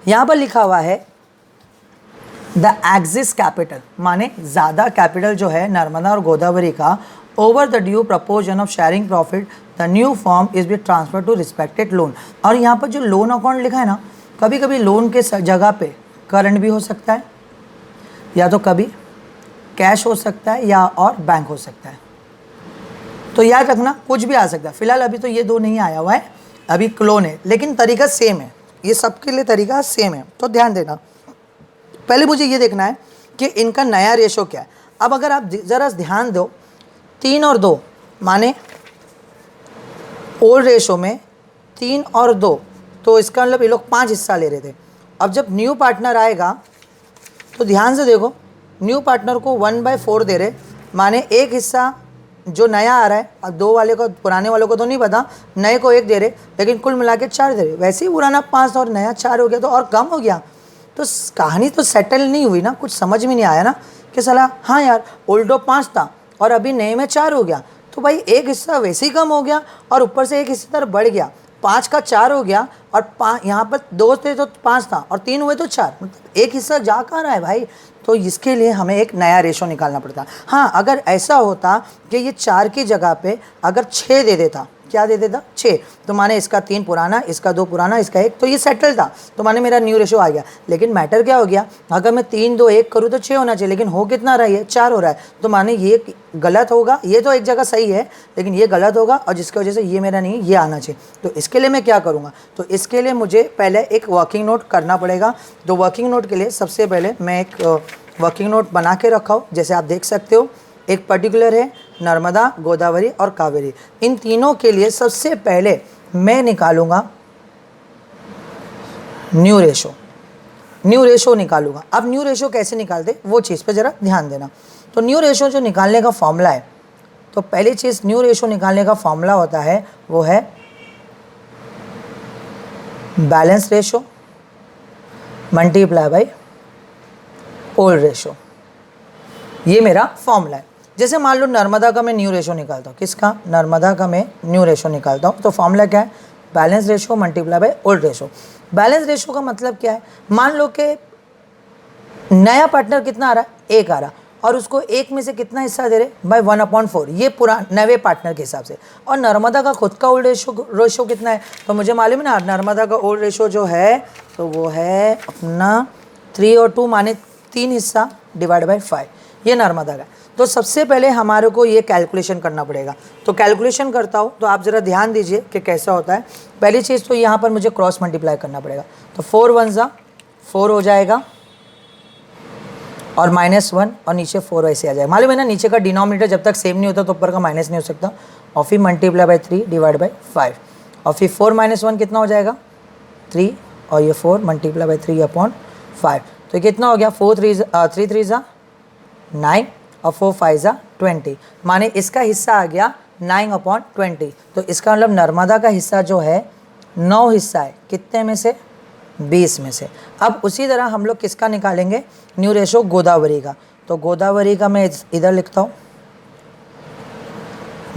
यहाँ पर लिखा हुआ है द एक्सिस कैपिटल, माने ज़्यादा कैपिटल जो है नर्मदा और गोदावरी का, over the due proportion of sharing profit the new firm is be transfer to respected loan. और यहाँ पर जो लोन अकाउंट लिखा है ना, कभी कभी लोन के जगह पे करंट भी हो सकता है, या तो कभी कैश हो सकता है, या और बैंक हो सकता है। तो याद रखना कुछ भी आ सकता है। फिलहाल अभी तो ये दो नहीं आया हुआ है, अभी क्लोन है, लेकिन तरीका सेम है, ये सबके लिए तरीका सेम है, तो ध्यान देना। पहले मुझे ये देखना है कि इनका नया रेशो क्या है। अब अगर आप ज़रा ध्यान दो, 3 और 2 माने ओल्ड रेशो में 3 और 2, तो इसका मतलब ये लोग 5 हिस्सा ले रहे थे। अब जब न्यू पार्टनर आएगा तो ध्यान से देखो, न्यू पार्टनर को 1/4 दे रहे, माने एक हिस्सा जो नया आ रहा है, अब 2 वाले को, पुराने वालों को तो नहीं पता, नए को 1 दे रहे, लेकिन कुल मिला के 4 दे रहे। वैसे ही पुराना 5 और नया 4 हो गया, तो और कम हो गया, तो कहानी तो सेटल नहीं हुई ना, कुछ समझ में नहीं आया ना कि साला, हाँ यार ओल्डो 5 था और अभी नए में 4 हो गया, तो भाई एक हिस्सा वैसे ही कम हो गया और ऊपर से एक हिस्सा बढ़ गया, 5 का 4 हो गया, और यहाँ पर 2 थे तो 5 था और 3 हुए तो 4, मतलब एक हिस्सा जा कहाँ रहा है भाई। तो इसके लिए हमें एक नया रेशो निकालना पड़ता। हाँ, अगर ऐसा होता कि ये 4 की जगह पे अगर 6 दे देता, क्या दे देता 6, तो माने इसका 3 पुराना, इसका 2 पुराना, इसका 1, तो ये सेटल था, तो माने मेरा न्यू रेशो आ गया। लेकिन मैटर क्या हो गया, अगर मैं 3 2 1 करूँ तो 6 होना चाहिए, लेकिन हो कितना रहा है, 4 हो रहा है, तो माने ये गलत होगा। ये तो एक जगह सही है लेकिन ये गलत होगा, और जिसकी वजह से ये मेरा नहीं, ये आना चाहिए। तो इसके लिए मैं क्या करूँगा, तो इसके लिए मुझे पहले एक वर्किंग नोट करना पड़ेगा। तो वर्किंग नोट के लिए सबसे पहले मैं एक वर्किंग नोट बना के रखा हूँ। जैसे आप देख सकते हो, एक पर्टिकुलर है नर्मदा, गोदावरी और कावेरी। इन तीनों के लिए सबसे पहले मैं निकालूंगा न्यू रेशो। न्यू रेशो निकालूंगा। अब न्यू रेशो कैसे निकालते, वो चीज़ पे ज़रा ध्यान देना। तो न्यू रेशो जो निकालने का फॉर्मूला है, तो पहली चीज़ न्यू रेशो निकालने का फॉर्मूला होता है वो है balance ratio multiply by old ratio. ये मेरा फॉर्मूला है। जैसे मान लो नर्मदा का मैं न्यू रेशो निकालता हूँ, किसका, नर्मदा का मैं न्यू रेशो निकालता हूँ, तो फॉर्मूला क्या है, balance ratio multiply by old ratio. Balance ratio का मतलब क्या है, मान लो कि नया पार्टनर कितना आ रहा है, 1 आ रहा, और उसको 1 में से कितना हिस्सा दे रहे, बाय 1/4, ये पूरा नए पार्टनर के हिसाब से। और नर्मदा का खुद का ओल्ड रेशो कितना है, तो मुझे मालूम है ना, नर्मदा का ओल्ड रेशो जो है तो वो है अपना 3 और 2 माने 3 हिस्सा डिवाइड बाय 5, ये नर्मदा का। तो सबसे पहले हमारे को ये कैलकुलेशन करना पड़ेगा। तो कैलकुलेशन करता हूँ, तो आप ज़रा ध्यान दीजिए कि कैसा होता है। पहली चीज़ तो यहाँ पर मुझे क्रॉस मल्टीप्लाई करना पड़ेगा। तो 4 1 ज़ा 4 हो जाएगा, और -1, और नीचे 4 ऐसे आ जाएगा। मालूम है ना, नीचे का डिनोमिनेटर जब तक सेम नहीं होता तो ऊपर का माइनस नहीं हो सकता। और फिर मल्टीप्लाई बाय 3 डिवाइड बाय 5, और फिर 4 - 1 कितना हो जाएगा, 3, और ये 4 मल्टीप्लाई बाय 3/5, तो कितना हो गया, 3 3 ज़ा 9, और 4 5 ज़ा 20, माने इसका हिस्सा आ गया 9/20। तो इसका मतलब नर्मदा का हिस्सा जो है 9 हिस्सा है, कितने में से, 20 में से। अब उसी तरह हम लोग किसका निकालेंगे, न्यू रेशो गोदावरी का। तो गोदावरी का मैं इधर लिखता हूँ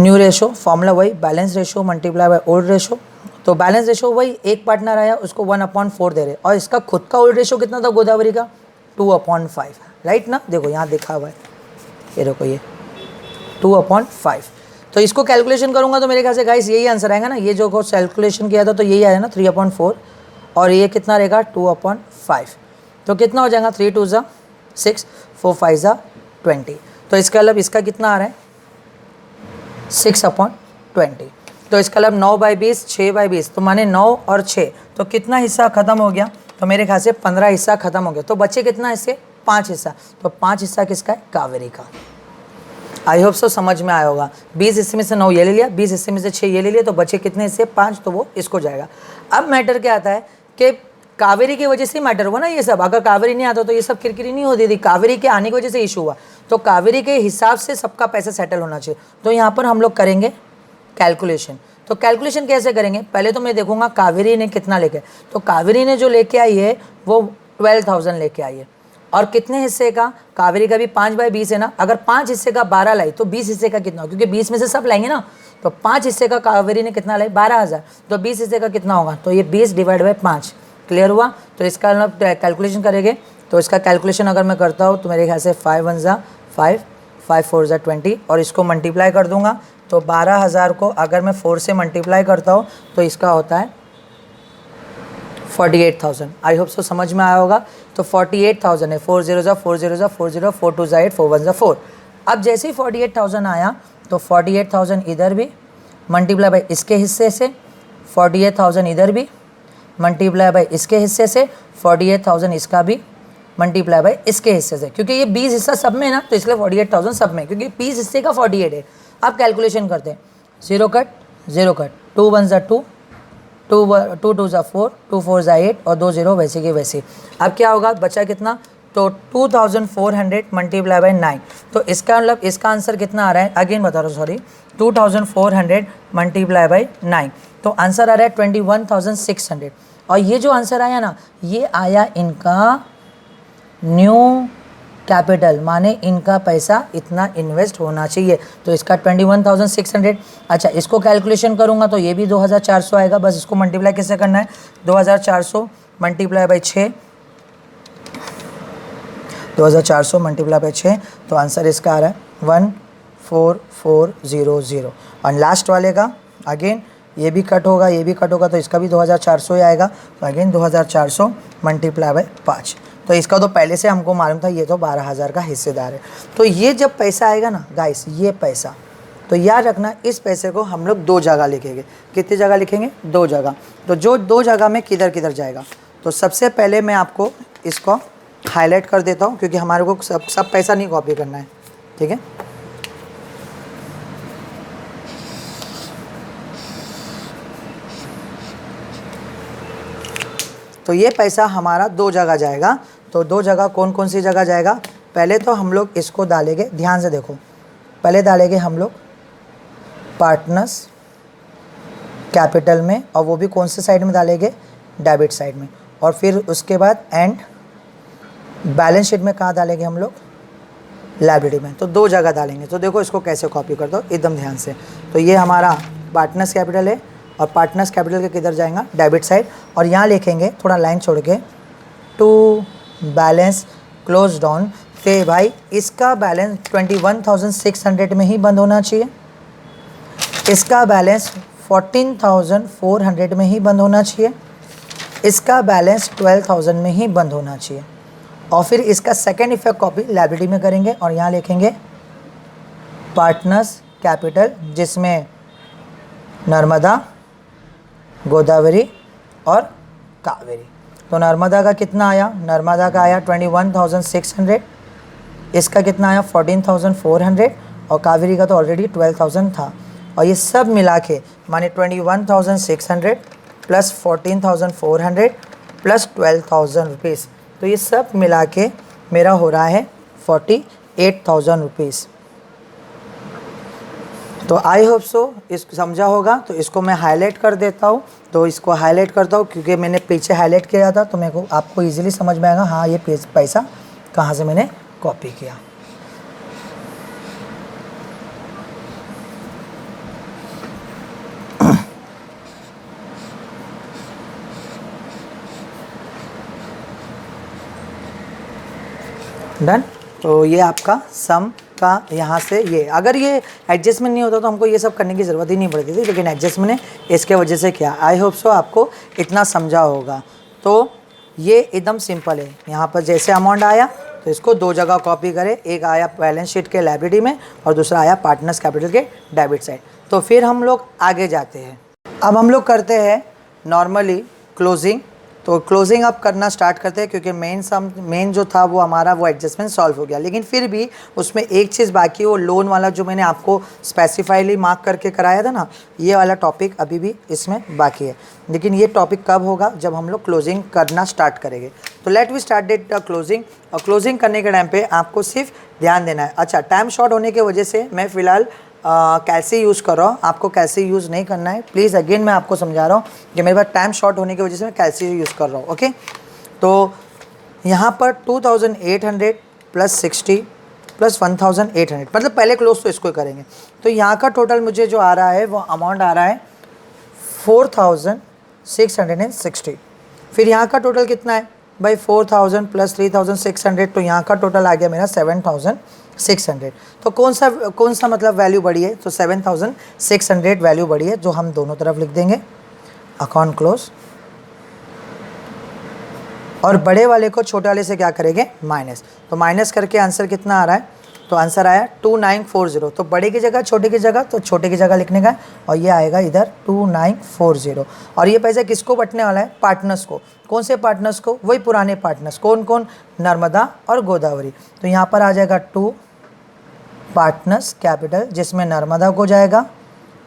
न्यू रेशो, फॉर्मूला वही balance ratio multiply by old ratio. तो बैलेंस रेशो वही, एक पार्टनर आया उसको 1/4 दे रहे, और इसका खुद का ओल्ड रेशो कितना था गोदावरी का, 2/5, राइट ना, देखो यहाँ देखा हुआ है, ये देखो ये 2/5। तो इसको कैलकुलेशन करूँगा तो मेरे ख्याल से गाइस यही आंसर आएगा ना, ये जो कैलकुलेशन किया था तो यही आया ना 3/4, और ये कितना रहेगा 2/5। तो कितना हो जाएगा, 3 2 ज़ा 6, 4 5 ज़ा 20। तो इसका मतलब इसका कितना आ रहा है, 6/20। तो इसका मतलब 9/20, 6/20, तो माने 9 और 6, तो कितना हिस्सा ख़त्म हो गया, तो मेरे ख्याल से 15 हिस्सा ख़त्म हो गया। तो बचे कितना हिस्से, 5 हिस्सा। तो 5 हिस्सा किसका है, कावेरी का। आई होप सो समझ में आया होगा। 20 हिस्से में से 9 ये ले लिया, 20 हिस्से में से 6 ये ले लिया, तो बचे कितने हिस्से, 5, तो वो इसको जाएगा। अब मैटर क्या आता है कि कावेरी की वजह से मैटर हुआ ना ये सब, अगर कावेरी नहीं आता तो ये सब किरकिरी नहीं होती थी, कावेरी के आने की वजह से इशू हुआ। तो कावेरी के हिसाब से सबका पैसा सेटल होना चाहिए। तो यहाँ पर हम लोग करेंगे कैलकुलेशन। तो कैलकुलेशन कैसे करेंगे, पहले तो मैं देखूंगा कावेरी ने कितना लेके, तो कावेरी ने जो लेके आई है वो 12,000 लेके आई है, और कितने हिस्से का, कावेरी का भी 5/20 है ना, अगर 5 हिस्से का 12 लाई तो 20 हिस्से का कितना, क्योंकि 20 में से सब लाएंगे ना, तो 5 हिस्से का कावेरी ने कितना लाई, 12,000, तो 20 हिस्से का कितना होगा, तो ये 20 डिवाइड बाय 5। क्लियर हुआ। तो इसका मतलब कैलकुलेशन करेंगे, तो इसका कैलकुलेशन अगर मैं करता हूँ तो मेरे ख्याल से 5 1 ज़ा 5, 5 4 ज़ा 20, और इसको मल्टीप्लाई कर दूंगा तो 12,000 को अगर मैं 4 से मल्टीप्लाई करता हूँ तो इसका होता है 48,000। आई होप सो समझ में आया होगा। तो 48,000 है, 4 0 ज़ा 4 0 ज़ा 4 0, 4 2 ज़ा 8, 4 1 ज़ा 4। अब जैसे ही 48,000 आया तो 48,000 इधर भी मल्टीप्लाई बाई इसके हिस्से से, 48,000 इधर भी मल्टीप्लाई बाई इसके हिस्से से, 48,000 इसका भी मल्टीप्लाई बाई इसके हिस्से से, क्योंकि ये 20 हिस्सा सब में है ना, तो इसलिए 48,000 सब में, क्योंकि 20 हिस्से का 48 है। अब कैलकुलेशन करते हैं, 0 कट 0 कट, 2 1 ज़ा 2, 2 2 ज़ा 4, 2 4 ज़ा 8, और 2 0 वैसे के वैसे। अब क्या होगा, बचा कितना, तो 2400 मल्टीप्लाई बाई 9। तो इसका मतलब इसका आंसर कितना आ रहा है, अगेन बता रहा हूँ सॉरी, 2400 मल्टीप्लाई बाई 9, तो आंसर आ रहा है 21,600। और ये जो आंसर आया ना, ये आया इनका न्यू कैपिटल, माने इनका पैसा इतना इन्वेस्ट होना चाहिए, तो इसका 21,600। अच्छा, इसको कैलकुलेशन करूँगा तो ये भी 2,400 आएगा, बस इसको मल्टीप्लाई कैसे करना है, 2,400 मल्टीप्लाई बाई 6, 2400 मल्टीप्लाई बाई 6, तो आंसर इसका आ रहा है 14400। और लास्ट वाले का अगेन ये भी कट होगा, ये भी कट होगा, तो इसका भी 2400 ही आएगा। तो अगेन 2400 मल्टीप्लाई बाई 5। तो इसका तो पहले से हमको मालूम था, ये तो 12000 का हिस्सेदार है। तो ये जब पैसा आएगा ना गाइस, ये पैसा, तो याद रखना इस पैसे को हम लोग 2 जगह लिखेंगे। कितनी जगह लिखेंगे? 2 जगह। तो जो 2 जगह में किधर किधर जाएगा, तो सबसे पहले मैं आपको इसको हाईलाइट कर देता हूँ, क्योंकि हमारे को सब पैसा नहीं कॉपी करना है, ठीक है। तो ये पैसा हमारा 2 जगह जाएगा। तो 2 जगह कौन कौन सी जगह जाएगा? पहले तो हम लोग इसको डालेंगे, ध्यान से देखो, पहले डालेंगे हम लोग पार्टनर्स कैपिटल में, और वो भी कौन से साइड में डालेंगे? डेबिट साइड में। और फिर उसके बाद एंड बैलेंस शीट में कहाँ डालेंगे हम लोग? लायबिलिटी में। तो 2 जगह डालेंगे। तो देखो इसको कैसे कॉपी कर दो एकदम ध्यान से। तो ये हमारा पार्टनर्स कैपिटल है, और पार्टनर्स कैपिटल के किधर जाएगा? Debit side. और यहाँ लिखेंगे थोड़ा लाइन छोड़ के, टू बैलेंस क्लोज डाउन। तो भाई इसका बैलेंस 21,600 में ही बंद होना चाहिए, इसका बैलेंस 14,400 में ही बंद होना चाहिए, इसका बैलेंस 12,000 में ही बंद होना चाहिए। और फिर इसका सेकेंड इफेक्ट कॉपी लायबिलिटी में करेंगे, और यहाँ लिखेंगे पार्टनर्स कैपिटल, जिसमें नर्मदा, गोदावरी और कावेरी। तो नर्मदा का कितना आया? नर्मदा का आया 21,600, इसका कितना आया? 14,400, और कावेरी का तो ऑलरेडी 12,000 था। और ये सब मिला के माने 21,600 प्लस 14,400 प्लस 12,000 रुपीज़, तो ये सब मिला के मेरा हो रहा है 48,000 रुपीज़। तो आई होप सो इसको समझा होगा। तो इसको मैं हाईलाइट कर देता हूँ। तो इसको हाईलाइट करता हूँ क्योंकि मैंने पीछे हाईलाइट किया था, तो मेरे को आपको इजीली समझ में आएगा हाँ ये पैसा कहाँ से मैंने कॉपी किया। डन। तो ये आपका सम का यहाँ से ये, अगर ये एडजस्टमेंट नहीं होता तो हमको ये सब करने की ज़रूरत ही नहीं पड़ती थी, लेकिन एडजस्टमेंट ने इसके वजह से किया। आई होप सो आपको इतना समझा होगा। तो ये एकदम सिंपल है। यहाँ पर जैसे अमाउंट आया तो इसको 2 जगह कॉपी करें, एक आया बैलेंस शीट के लायबिलिटी में और दूसरा आया पार्टनर्स कैपिटल के डेबिट साइड। तो फिर हम लोग आगे जाते हैं। अब हम लोग करते हैं नॉर्मली क्लोजिंग। तो क्लोजिंग अब करना स्टार्ट करते हैं, क्योंकि मेन जो था वो हमारा वो एडजस्टमेंट सॉल्व हो गया, लेकिन फिर भी उसमें एक चीज़ बाकी है, वो लोन वाला जो मैंने आपको स्पेसिफाइली मार्क करके कराया था ना, ये वाला टॉपिक अभी भी इसमें बाकी है। लेकिन ये टॉपिक कब होगा? जब हम लोग क्लोजिंग करना स्टार्ट करेंगे। तो let we start the closing. और क्लोजिंग करने के टाइम पे आपको सिर्फ ध्यान देना है। अच्छा, टाइम शॉर्ट होने की वजह से मैं फ़िलहाल कैसे यूज़ कर रहा हूँ, आपको कैसे यूज़ नहीं करना है। प्लीज़ अगेन मैं आपको समझा रहा हूँ कि मेरे पास टाइम शॉर्ट होने की वजह से मैं कैसे यूज़ कर रहा हूँ। ओके, तो यहाँ पर 2800 प्लस 60 प्लस 1800, मतलब पहले क्लोज तो इसको ही करेंगे। तो यहाँ का टोटल मुझे जो आ रहा है वो अमाउंट आ रहा है 4660। फिर यहाँ का टोटल कितना है भाई? 4000 प्लस 3600, तो यहाँ का टोटल आ गया मेरा 7600। तो कौन सा मतलब वैल्यू बढ़ी है? तो 7600 वैल्यू बढ़ी है, जो हम दोनों तरफ लिख देंगे अकाउंट क्लोज। और बड़े वाले को छोटे वाले से क्या करेंगे? माइनस। तो माइनस करके आंसर कितना आ रहा है? तो आंसर आया 2940। तो बड़े की जगह छोटे की जगह, तो छोटे की जगह लिखने का है, और ये आएगा इधर 2940। और ये पैसा किसको बंटने वाला है? पार्टनर्स को। कौन से पार्टनर्स को? वही पुराने पार्टनर्स। कौन कौन? नर्मदा और गोदावरी। तो यहाँ पर आ जाएगा 2 पार्टनर्स कैपिटल, जिसमें नर्मदा को जाएगा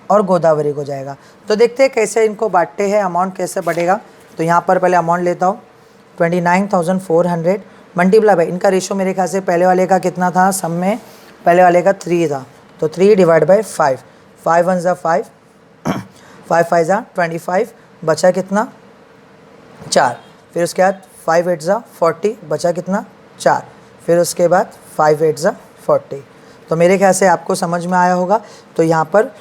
और गोदावरी को जाएगा। तो देखते हैं कैसे इनको बांटते हैं, अमाउंट कैसे बढ़ेगा। तो यहाँ पर पहले अमाउंट लेता हूँ 29,400 मल्टीप्लाई बाई, इनका रेशो मेरे ख्याल से पहले वाले का कितना था? सम में पहले वाले का 3 था, तो 3 डिवाइड बाई 5। 5 1 ज़ा 5, 5 5 ज़ा 25, बचा कितना? 4। फिर उसके बाद 5 8 ज़ा 40, बचा कितना? 4। फिर उसके बाद 5 8 ज़ा 40। तो मेरे ख्याल से आपको समझ में आया होगा। तो यहाँ पर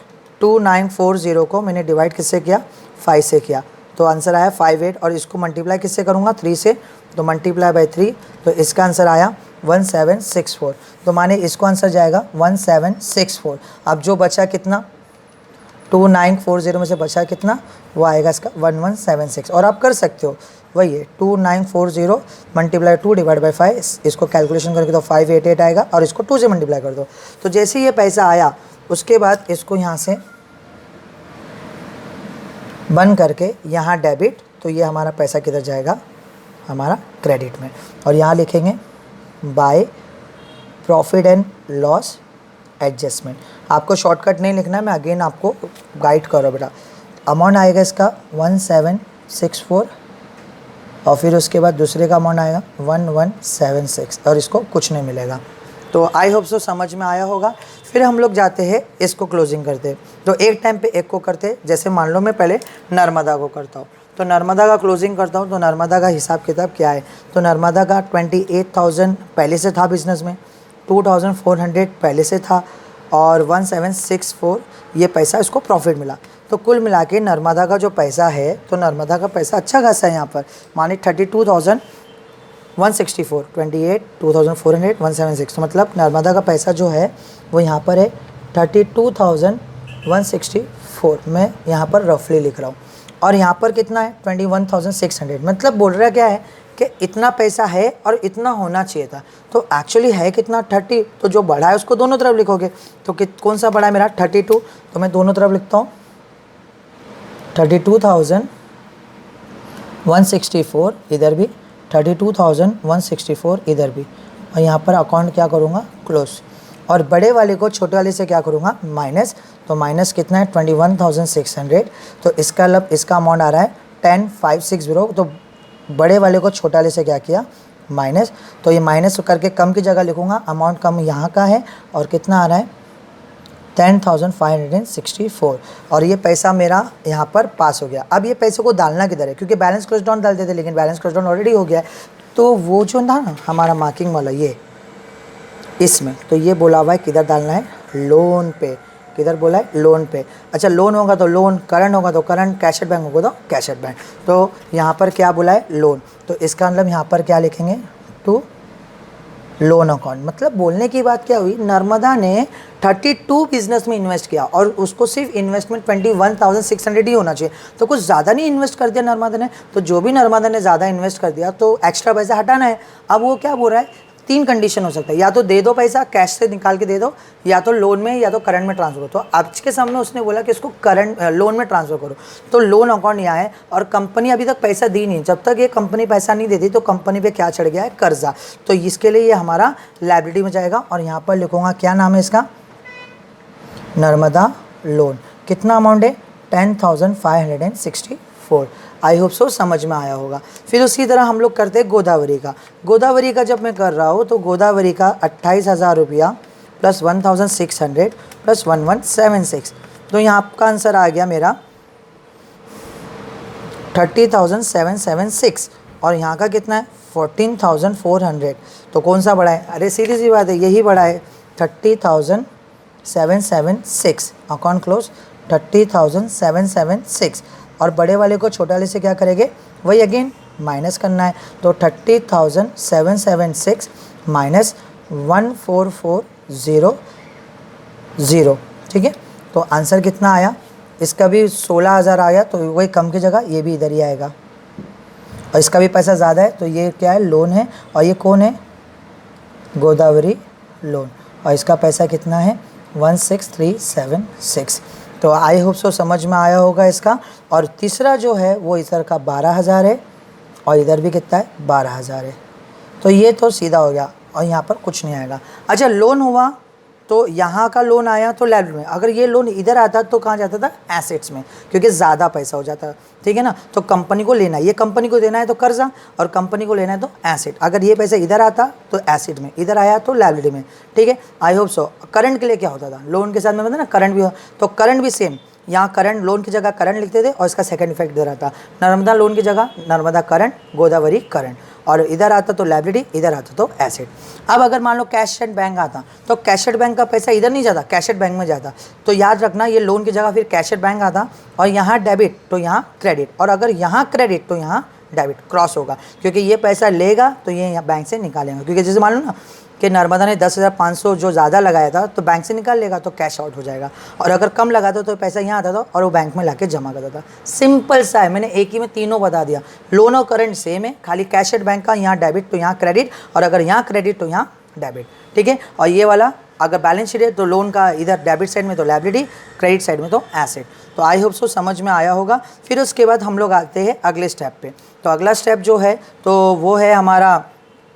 2940 को मैंने डिवाइड किससे किया? 5 से किया, तो आंसर आया 58। और इसको मल्टीप्लाई किससे करूँगा? 3 से, तो मल्टीप्लाई बाई 3, तो इसका आंसर आया 1764। तो माने इसको आंसर जाएगा 1764। अब जो बचा कितना 2940 में से बचा कितना, वो आएगा इसका 1176। और आप कर सकते हो वही है 2940 मल्टीप्लाई 2 डिवाइड बाई 5, इसको कैलकुलेशन करके तो 588 आएगा और इसको 2 से मल्टीप्लाई कर दो। तो जैसे ये पैसा आया उसके बाद इसको यहाँ से बंद करके यहाँ डेबिट, तो ये हमारा पैसा किधर जाएगा, हमारा क्रेडिट में। और यहाँ लिखेंगे by profit and loss adjustment. आपको शॉर्टकट नहीं लिखना है, मैं अगेन आपको गाइड कर रहा हूँ बेटा। अमाउंट आएगा इसका 1764 और फिर उसके बाद दूसरे का अमाउंट आएगा 1176 और इसको कुछ नहीं मिलेगा। तो आई होप सो समझ में आया होगा। फिर हम लोग जाते हैं इसको क्लोजिंग करते हैं, तो एक टाइम पे एक को करते हैं। जैसे मान लो मैं पहले नर्मदा को करता हूँ, तो नर्मदा का क्लोजिंग करता हूँ। तो नर्मदा का हिसाब किताब क्या है, तो नर्मदा का 28,000 पहले से था बिजनेस में, 2,400 पहले से था और 1764 ये पैसा इसको प्रॉफिट मिला। तो कुल मिला के नर्मदा का जो पैसा है, तो नर्मदा का पैसा अच्छा खासा है यहाँ पर, माने 32,164, 28, 2,400, 176। तो मतलब नर्मदा का पैसा जो है वो यहाँ पर है 32,164, मैं यहाँ पर रफली लिख रहा हूँ। और यहाँ पर कितना है 21,600। मतलब बोल रहा क्या है कि इतना पैसा है और इतना होना चाहिए था। तो एक्चुअली है कितना 30, तो जो बढ़ा है उसको दोनों तरफ लिखोगे। तो कौन सा बढ़ा है मेरा 32, तो मैं दोनों तरफ लिखता हूँ 32,164 इधर भी, 32,164 इधर भी। और यहाँ पर अकाउंट क्या करूँगा, क्लोज। और बड़े वाले को छोटे वाले से क्या करूँगा, माइनस। तो माइनस कितना है 21,600। तो इसका मतलब इसका अमाउंट आ रहा है 10,560। तो बड़े वाले को छोटे वाले से क्या किया, माइनस। तो ये माइनस करके कम की जगह लिखूँगा, अमाउंट कम यहाँ का है और कितना आ रहा है 10,564। और ये पैसा मेरा यहाँ पर पास हो गया। अब ये पैसे को डालना किधर है, क्योंकि बैलेंस क्लोज डाउन डालते थे लेकिन बैलेंस क्लोज डाउन ऑलरेडी हो गया है। तो वो जो था ना हमारा मार्किंग वाला ये इसमें, तो ये बोला हुआ है किधर डालना है, लोन पे। किधर बोला है, लोन पे। अच्छा लोन होगा तो लोन, करंट होगा तो करंट, कैशेट बैंक होगा तो कैशेट बैंक। तो यहाँ पर क्या बोला है, लोन। तो इसका मतलब यहाँ पर क्या लिखेंगे, टू लोन अकाउंट। मतलब बोलने की बात क्या हुई, नर्मदा ने 32 बिजनेस में इन्वेस्ट किया और उसको सिर्फ इन्वेस्टमेंट 21,600 ही होना चाहिए। तो कुछ ज़्यादा नहीं इन्वेस्ट कर दिया नर्मदा ने। तो जो भी नर्मदा ने ज़्यादा इन्वेस्ट कर दिया तो एक्स्ट्रा पैसा हटाना है। अब वो क्या बोल रहा है, 3 कंडीशन हो सकता है, या तो दे दो पैसा कैश से निकाल के दे दो, या तो लोन में या तो करंट में ट्रांसफर करो। तो आज के सामने उसने बोला कि इसको करंट लोन में ट्रांसफर करो। तो लोन अकाउंट यहाँ है और कंपनी अभी तक पैसा दी नहीं। जब तक ये कंपनी पैसा नहीं देती तो कंपनी पे क्या चढ़ गया है, कर्जा। तो इसके लिए ये हमारा लायबिलिटी में जाएगा। और यहाँ पर लिखूँगा क्या नाम है इसका, नर्मदा लोन। कितना अमाउंट है 10,564। आई होप सो समझ में आया होगा। फिर उसी तरह हम लोग करते हैं गोदावरी का। गोदावरी का जब मैं कर रहा हूँ तो गोदावरी का 28,000 रुपया प्लस 1,600 प्लस 1176। तो यहाँ आपका आंसर आ गया मेरा 30,776 और यहाँ का कितना है 14,400। तो कौन सा बड़ा है, अरे सीधी सी बात है यही बड़ा है 30,776। Account close 30,776। और बड़े वाले को छोटे वाले से क्या करेंगे, वही अगेन माइनस करना है। तो 30,776 माइनस 14,400, ठीक है। तो आंसर कितना आया, इसका भी 16,000 आया। तो वही कम की जगह ये भी इधर ही आएगा। और इसका भी पैसा ज़्यादा है तो ये क्या है, लोन है। और ये कौन है, गोदावरी लोन। और इसका पैसा कितना है 16,376। तो आई होप सो समझ में आया होगा इसका। और तीसरा जो है वो इधर का 12,000 है और इधर भी कितना है 12,000 है। तो ये तो सीधा हो गया और यहाँ पर कुछ नहीं आएगा। अच्छा लोन हुआ तो यहाँ का लोन आया तो लायबिलिटी में। अगर ये लोन इधर आता तो कहाँ जाता था, एसेट्स में, क्योंकि ज़्यादा पैसा हो जाता, ठीक है ना। तो कंपनी को लेना है, ये कंपनी को देना है तो कर्जा, और कंपनी को लेना है तो एसेट। अगर ये पैसा इधर आता तो एसेट में, इधर आया तो लायबिलिटी में, ठीक है। I hope so. करंट के लिए क्या होता था, लोन के साथ में मतलब ना करंट भी हो, तो करंट भी सेम। यहाँ करंट, लोन की जगह करंट लिखते थे और इसका सेकंड इफेक्ट दे रहा था। नर्मदा लोन की जगह नर्मदा करंट, गोदावरी करंट। और इधर आता तो लायबिलिटी, इधर आता तो एसेट। अब अगर मान लो कैश एट बैंक आता तो कैश एट बैंक का पैसा इधर नहीं जाता, कैश एट बैंक में जाता। तो याद रखना ये लोन की जगह फिर कैश एट बैंक आता और यहाँ डेबिट तो यहाँ क्रेडिट, और अगर यहाँ क्रेडिट तो यहाँ डेबिट क्रॉस होगा, क्योंकि ये पैसा लेगा तो ये यहाँ बैंक से निकालेगा। क्योंकि जैसे मान लो ना कि नर्मदा ने 10,500 जो ज़्यादा लगाया था तो बैंक से निकाल लेगा तो कैश आउट हो जाएगा, और अगर कम लगाता तो पैसा यहाँ आता था और वो बैंक में लाके जमा करता था। सिंपल सा है, मैंने एक ही में तीनों बता दिया। लोन और करंट सेम है, खाली कैश एट बैंक का यहाँ डेबिट तो यहाँ क्रेडिट, और अगर यहाँ क्रेडिट तो यहाँ डेबिट, ठीक है। और ये वाला अगर बैलेंस शीट है तो लोन का इधर डेबिट साइड में तो लायबिलिटी, क्रेडिट साइड में तो एसेट। तो आई होप सो समझ में आया होगा। फिर उसके बाद हम लोग आते हैं अगले स्टेप पे। तो अगला स्टेप जो है तो वो है हमारा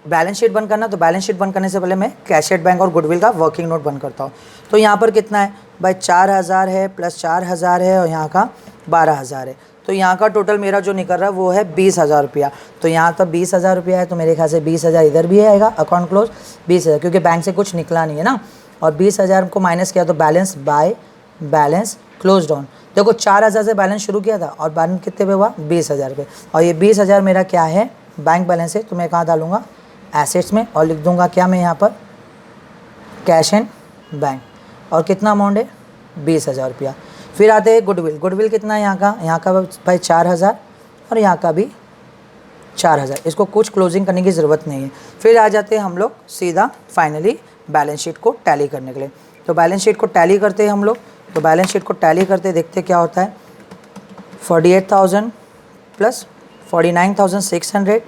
बैलेंस शीट बंद करना। तो बैलेंस शीट बंद करने से पहले मैं कैश एट बैंक और गुडविल का वर्किंग नोट बंद करता हूँ। तो यहाँ पर कितना है भाई, 4,000 है प्लस 4,000 है और यहाँ का 12,000 है। तो यहाँ का टोटल मेरा जो निकल रहा है वो है 20,000 रुपया। तो यहाँ तो 20,000 रुपया है, तो मेरे ख्याल से 20,000 इधर भी आएगा, अकाउंट क्लोज 20,000, क्योंकि बैंक से कुछ निकला नहीं है ना। और 20,000 को माइनस किया तो balance by balance close down. देखो 4,000 से बैलेंस शुरू किया था और बैलेंस कितने पे हुआ, 20,000 पे। और ये 20,000 मेरा क्या है, बैंक बैलेंस है। तो मैं कहाँ डालूँगा, एसेट्स में, और लिख दूँगा क्या मैं यहाँ पर, कैश एंड बैंक। और कितना अमाउंट है, 20,000 रुपया। फिर आते हैं गुडविल। गुडविल कितना है यहाँ का भाई 4,000 और यहाँ का भी 4,000। इसको कुछ क्लोजिंग करने की ज़रूरत नहीं है। फिर आ जाते हैं हम लोग सीधा फाइनली बैलेंस शीट को टैली करने के लिए। तो बैलेंस शीट को टैली करते हैं हम लोग। तो बैलेंस शीट को टैली करते देखते क्या होता है, 48,000 प्लस 49,600,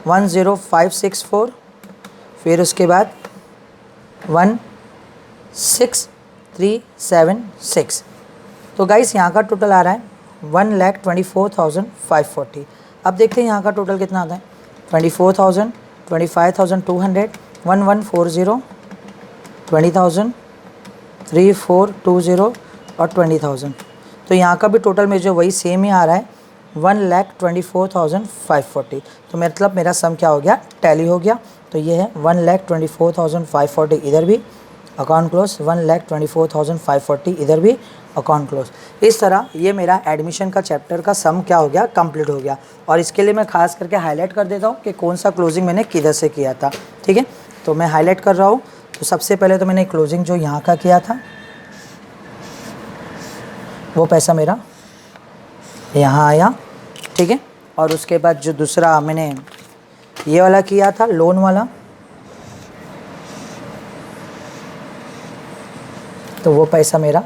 10564, फिर उसके बाद 16376। तो गाइस यहाँ का टोटल आ रहा है 1,24,540। अब देखते हैं यहाँ का टोटल कितना आता है, 24,000, 25,200, 1140, 20,000, 3420 और 20,000। तो यहाँ का भी टोटल में जो वही सेम ही आ रहा है, 1,24,540। तो मतलब मेरा सम क्या हो गया, टैली हो गया। तो ये है 1,24,540 इधर भी अकाउंट क्लोज, 1,24,540 इधर भी अकाउंट क्लोज। इस तरह ये मेरा एडमिशन का चैप्टर का सम क्या हो गया, कंप्लीट हो गया। और इसके लिए मैं खास करके हाईलाइट कर देता हूँ कि कौन सा क्लोजिंग मैंने किधर से किया था, ठीक है। तो मैं हाईलाइट कर रहा हूँ। तो सबसे पहले तो मैंने क्लोजिंग जो यहाँ का किया था वो पैसा मेरा यहाँ आया, ठीक है। और उसके बाद जो दूसरा मैंने ये वाला किया था लोन वाला, तो वो पैसा मेरा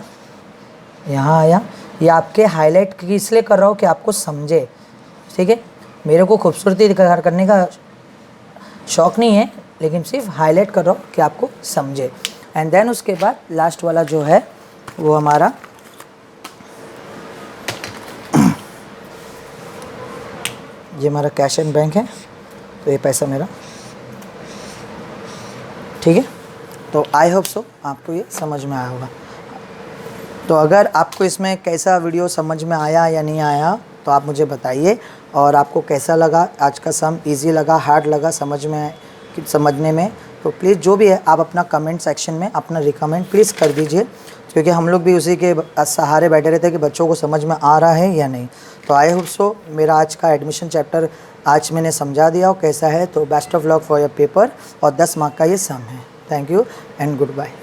यहाँ आया। ये आपके हाईलाइट इसलिए कर रहा हूँ कि आपको समझे, ठीक है। मेरे को खूबसूरती करने का शौक़ नहीं है, लेकिन सिर्फ हाईलाइट कर रहा हूँ कि आपको समझे। एंड देन उसके बाद लास्ट वाला जो है वो हमारा ये हमारा कैश एंड बैंक है। तो ये पैसा मेरा, ठीक है। तो आई होप सो आपको ये समझ में आया होगा। तो अगर आपको इसमें कैसा वीडियो समझ में आया या नहीं आया तो आप मुझे बताइए, और आपको कैसा लगा, आज का सम इजी लगा, हार्ड लगा समझने में, तो प्लीज़ जो भी है आप अपना कमेंट सेक्शन में अपना रिकमेंड प्लीज़ कर दीजिए, क्योंकि हम लोग भी उसी के सहारे बैठे रहते हैं कि बच्चों को समझ में आ रहा है या नहीं। तो आई होप सो मेरा आज का एडमिशन चैप्टर आज मैंने समझा दिया हो कैसा है। तो best of luck for your paper, और 10 मार्क का ये सम है। Thank you and good bye.